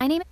My name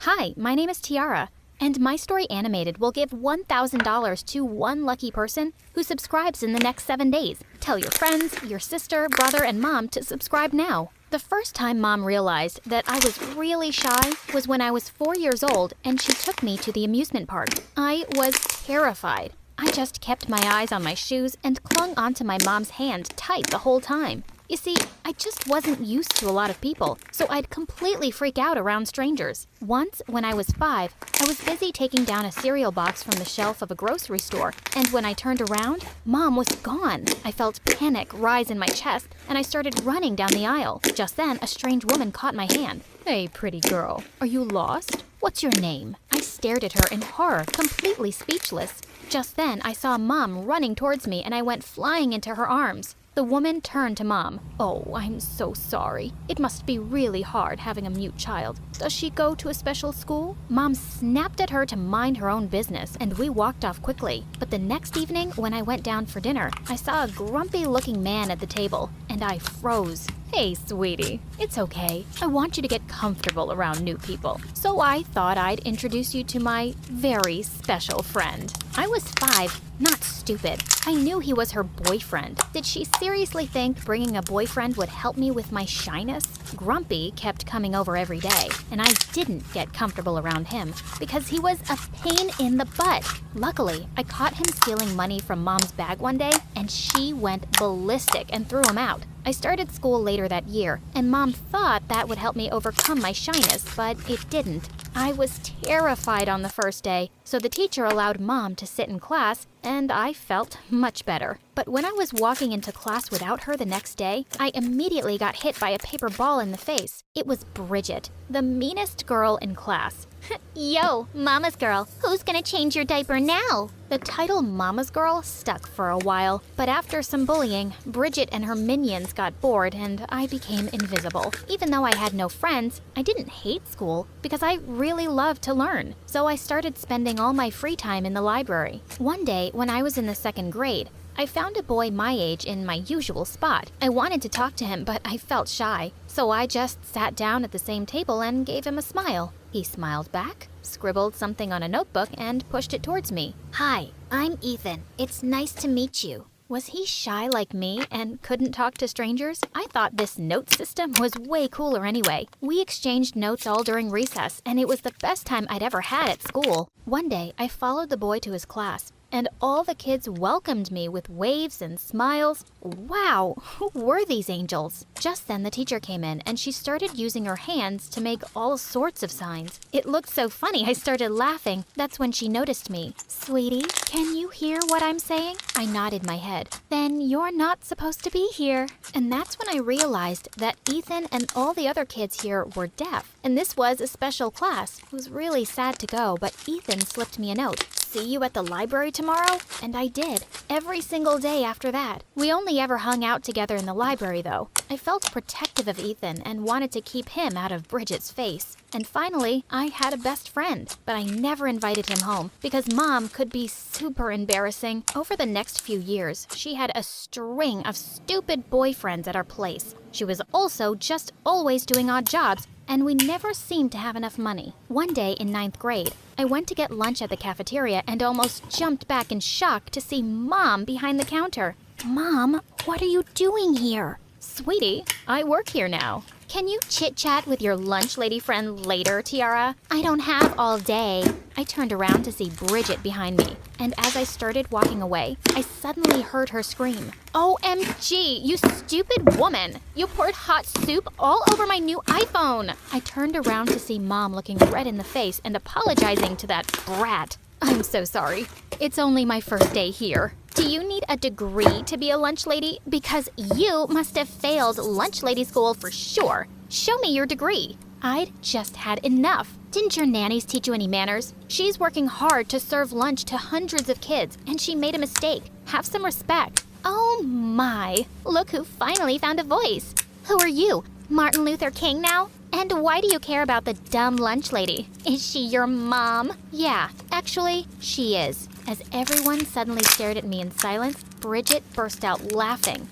Hi, my name is Tiara, and my story animated will give $1,000 to one lucky person who subscribes in the next 7 days. Tell your friends, your sister, brother, and mom to subscribe now. The first time mom realized that I was really shy was when I was 4 years old and she took me to the amusement park. I was terrified. I just kept my eyes on my shoes and clung onto my mom's hand tight the whole time. You see, I just wasn't used to a lot of people, so I'd completely freak out around strangers. Once, when I was 5, I was busy taking down a cereal box from the shelf of a grocery store, and when I turned around, Mom was gone. I felt panic rise in my chest, and I started running down the aisle. Just then, a strange woman caught my hand. "Hey, pretty girl, are you lost? What's your name?" I stared at her in horror, completely speechless. Just then, I saw Mom running towards me, and I went flying into her arms. The woman turned to Mom. "Oh, I'm so sorry. It must be really hard having a mute child. Does she go to a special school?" Mom snapped at her to mind her own business, and we walked off quickly. But the next evening, when I went down for dinner, I saw a grumpy-looking man at the table, and I froze. "Hey, sweetie, it's okay. I want you to get comfortable around new people. So I thought I'd introduce you to my very special friend." I was 5, not stupid. I knew he was her boyfriend. Did she seriously think bringing a boyfriend would help me with my shyness? Grumpy kept coming over every day, and I didn't get comfortable around him because he was a pain in the butt. Luckily, I caught him stealing money from Mom's bag one day, and she went ballistic and threw him out. I started school later that year, and Mom thought that would help me overcome my shyness, but it didn't. I was terrified on the first day, so the teacher allowed Mom to sit in class, and I felt much better. But when I was walking into class without her the next day, I immediately got hit by a paper ball in the face. It was Bridget, the meanest girl in class. Yo, Mama's girl, who's gonna change your diaper now? The title Mama's Girl stuck for a while, but after some bullying, Bridget and her minions got bored and I became invisible. Even though I had no friends, I didn't hate school because I really loved to learn. So I started spending all my free time in the library. One day, when I was in the 2nd grade, I found a boy my age in my usual spot. I wanted to talk to him, but I felt shy. So I just sat down at the same table and gave him a smile. He smiled back, scribbled something on a notebook, and pushed it towards me. Hi, I'm Ethan. It's nice to meet you. Was he shy like me and couldn't talk to strangers? I thought this note system was way cooler anyway. We exchanged notes all during recess, and it was the best time I'd ever had at school. One day, I followed the boy to his class, and all the kids welcomed me with waves and smiles. Wow, who were these angels? Just then the teacher came in and she started using her hands to make all sorts of signs. It looked so funny I started laughing. That's when she noticed me. "Sweetie, can you hear what I'm saying?" I nodded my head. "Then you're not supposed to be here." And that's when I realized that Ethan and all the other kids here were deaf. And this was a special class. It was really sad to go, but Ethan slipped me a note. "See you at the library tomorrow?" And I did. Every single day after that. We only ever hung out together in the library, though. I felt protective of Ethan and wanted to keep him out of Bridget's face. And finally, I had a best friend, but I never invited him home because Mom could be super embarrassing. Over the next few years, she had a string of stupid boyfriends at our place. She was also just always doing odd jobs, and we never seemed to have enough money. One day in 9th grade, I went to get lunch at the cafeteria and almost jumped back in shock to see Mom behind the counter. "Mom, what are you doing here?" "Sweetie, I work here now. Can you chit-chat with your lunch lady friend later, Tiara? I don't have all day." I turned around to see Bridget behind me, and as I started walking away, I suddenly heard her scream. "OMG, you stupid woman! You poured hot soup all over my new iPhone!" I turned around to see Mom looking red in the face and apologizing to that brat. "I'm so sorry. It's only my first day here." "Do you need a degree to be a lunch lady? Because you must have failed lunch lady school for sure. Show me your degree." I'd just had enough. "Didn't your nannies teach you any manners? She's working hard to serve lunch to hundreds of kids, and she made a mistake. Have some respect." Oh my, look who finally found a voice. "Who are you, Martin Luther King now? And why do you care about the dumb lunch lady? Is she your mom?" "Yeah, actually, she is." As everyone suddenly stared at me in silence, Bridget burst out laughing.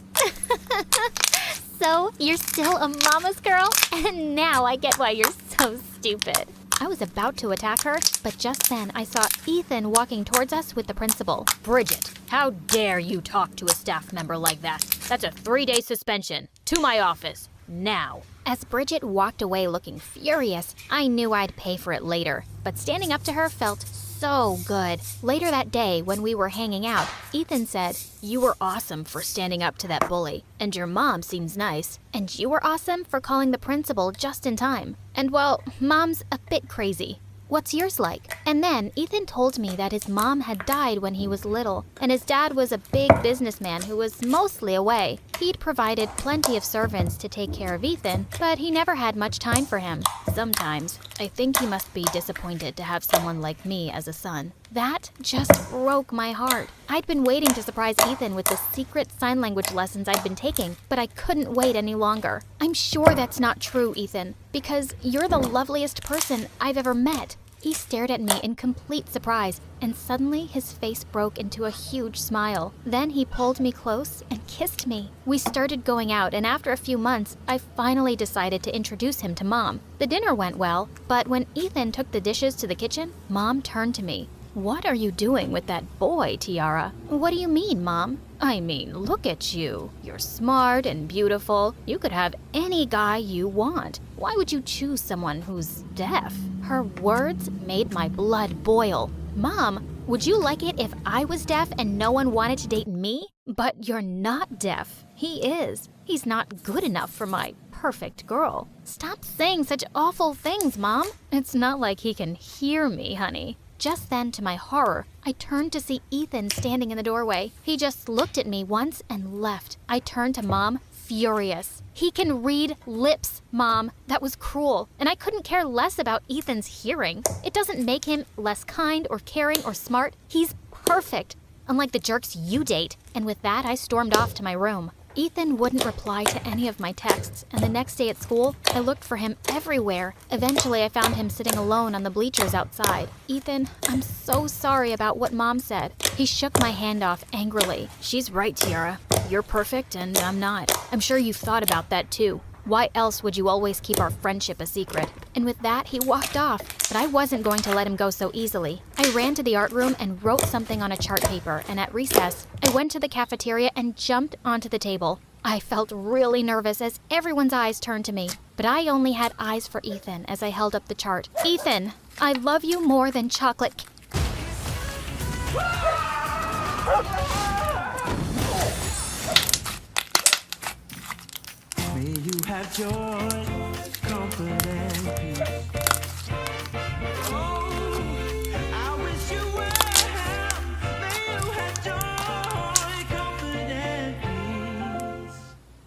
So, you're still a mama's girl? And now I get why you're so stupid. I was about to attack her, but just then I saw Ethan walking towards us with the principal. Bridget, how dare you talk to a staff member like that? That's a 3-day suspension. To my office. Now. As Bridget walked away looking furious, I knew I'd pay for it later, but standing up to her felt so good. Later that day, when we were hanging out, Ethan said, You were awesome for standing up to that bully, and your mom seems nice. and you were awesome for calling the principal just in time. And well, Mom's a bit crazy. What's yours like? And then Ethan told me that his mom had died when he was little, and his dad was a big businessman who was mostly away. He'd provided plenty of servants to take care of Ethan, but he never had much time for him. Sometimes, I think he must be disappointed to have someone like me as a son. That just broke my heart. I'd been waiting to surprise Ethan with the secret sign language lessons I'd been taking, but I couldn't wait any longer. I'm sure that's not true, Ethan, because you're the loveliest person I've ever met. He stared at me in complete surprise, and suddenly his face broke into a huge smile. Then he pulled me close and kissed me. We started going out, and after a few months, I finally decided to introduce him to Mom. The dinner went well, but when Ethan took the dishes to the kitchen, Mom turned to me. What are you doing with that boy, Tiara? What do you mean, Mom? I mean, look at you. You're smart and beautiful. You could have any guy you want. Why would you choose someone who's deaf? Her words made my blood boil. Mom, would you like it if I was deaf and no one wanted to date me? But you're not deaf. He is. He's not good enough for my perfect girl. Stop saying such awful things, Mom. It's not like he can hear me, honey. Just then, to my horror, I turned to see Ethan standing in the doorway. He just looked at me once and left. I turned to Mom, furious. He can read lips, Mom. That was cruel, and I couldn't care less about Ethan's hearing. It doesn't make him less kind or caring or smart. He's perfect, unlike the jerks you date. And with that, I stormed off to my room. Ethan wouldn't reply to any of my texts, and the next day at school, I looked for him everywhere. Eventually, I found him sitting alone on the bleachers outside. Ethan, I'm so sorry about what Mom said. He shook my hand off angrily. She's right, Tiara. You're perfect and I'm not. I'm sure you've thought about that too. Why else would you always keep our friendship a secret? And with that, he walked off, but I wasn't going to let him go so easily. I ran to the art room and wrote something on a chart paper, and at recess, I went to the cafeteria and jumped onto the table. I felt really nervous as everyone's eyes turned to me, but I only had eyes for Ethan as I held up the chart. Ethan, I love you more than chocolate. May you have joy, comfort, and peace. Oh, I wish you well. May you have joy, comfort, and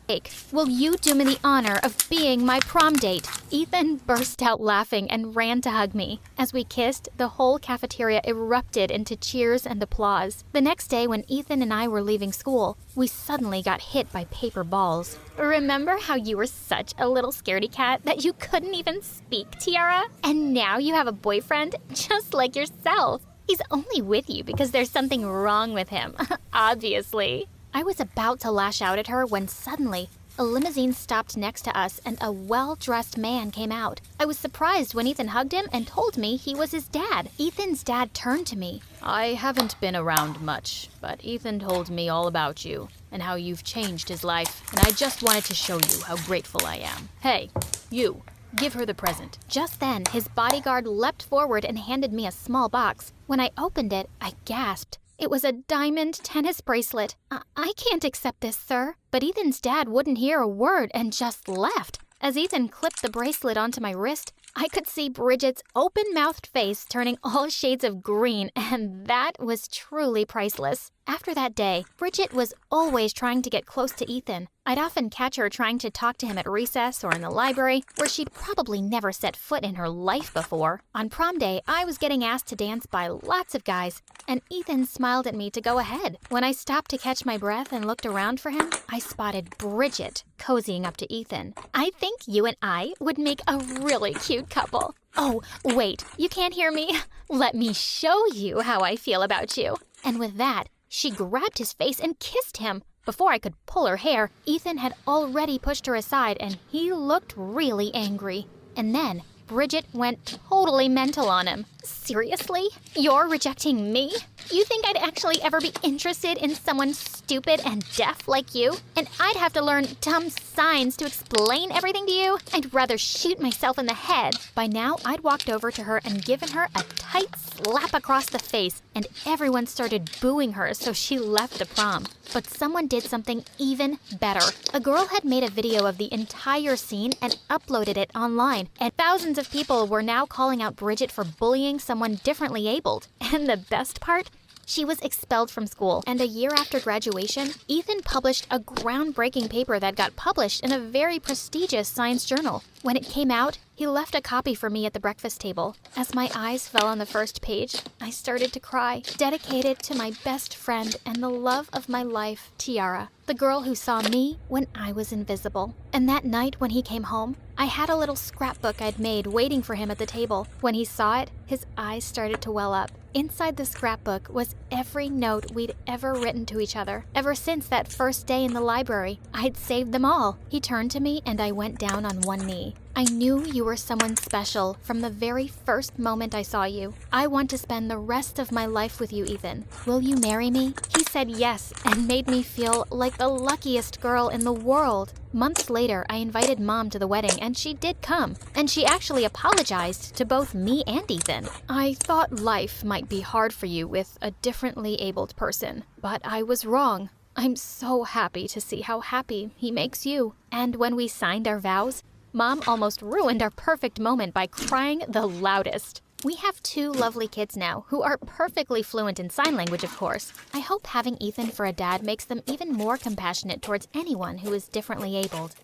peace. Will you do me the honor of being my prom date? Ethan burst out laughing and ran to hug me. As we kissed, the whole cafeteria erupted into cheers and applause. The next day, when Ethan and I were leaving school, we suddenly got hit by paper balls. Remember how you were such a little scaredy cat that you couldn't even speak, Tiara? And now you have a boyfriend just like yourself. He's only with you because there's something wrong with him, obviously. I was about to lash out at her when suddenly a limousine stopped next to us and a well-dressed man came out. I was surprised when Ethan hugged him and told me he was his dad. Ethan's dad turned to me. I haven't been around much, but Ethan told me all about you and how you've changed his life, and I just wanted to show you how grateful I am. Hey, you, give her the present. Just then, his bodyguard leapt forward and handed me a small box. When I opened it, I gasped. It was a diamond tennis bracelet. I can't accept this, sir. But Ethan's dad wouldn't hear a word and just left. As Ethan clipped the bracelet onto my wrist, I could see Bridget's open-mouthed face turning all shades of green, and that was truly priceless. After that day, Bridget was always trying to get close to Ethan. I'd often catch her trying to talk to him at recess or in the library, where she'd probably never set foot in her life before. On prom day, I was getting asked to dance by lots of guys, and Ethan smiled at me to go ahead. When I stopped to catch my breath and looked around for him, I spotted Bridget cozying up to Ethan. I think you and I would make a really cute couple. Oh, wait, you can't hear me? Let me show you how I feel about you. And with that, she grabbed his face and kissed him. Before I could pull her hair, Ethan had already pushed her aside and he looked really angry. And then Bridget went totally mental on him. Seriously? You're rejecting me? You think I'd actually ever be interested in someone stupid and deaf like you? And I'd have to learn dumb signs to explain everything to you? I'd rather shoot myself in the head. By now, I'd walked over to her and given her a tight slap across the face, and everyone started booing her, so she left the prom. But someone did something even better. A girl had made a video of the entire scene and uploaded it online, and thousands of people were now calling out Bridget for bullying someone differently abled. And the best part? She was expelled from school, and a year after graduation, Ethan published a groundbreaking paper that got published in a very prestigious science journal. When it came out, he left a copy for me at the breakfast table. As my eyes fell on the first page, I started to cry, dedicated to my best friend and the love of my life, Tiara, the girl who saw me when I was invisible. And that night when he came home, I had a little scrapbook I'd made waiting for him at the table. When he saw it, his eyes started to well up. Inside the scrapbook was every note we'd ever written to each other. Ever since that first day in the library, I'd saved them all. He turned to me and I went down on one knee. I knew you were someone special from the very first moment I saw you. I want to spend the rest of my life with you, Ethan. Will you marry me? He said yes and made me feel like the luckiest girl in the world. Months later, I invited Mom to the wedding and she did come. And she actually apologized to both me and Ethan. I thought life might be hard for you with a differently abled person, but I was wrong. I'm so happy to see how happy he makes you. And when we signed our vows, Mom almost ruined our perfect moment by crying the loudest. We have 2 lovely kids now who are perfectly fluent in sign language, of course. I hope having Ethan for a dad makes them even more compassionate towards anyone who is differently abled.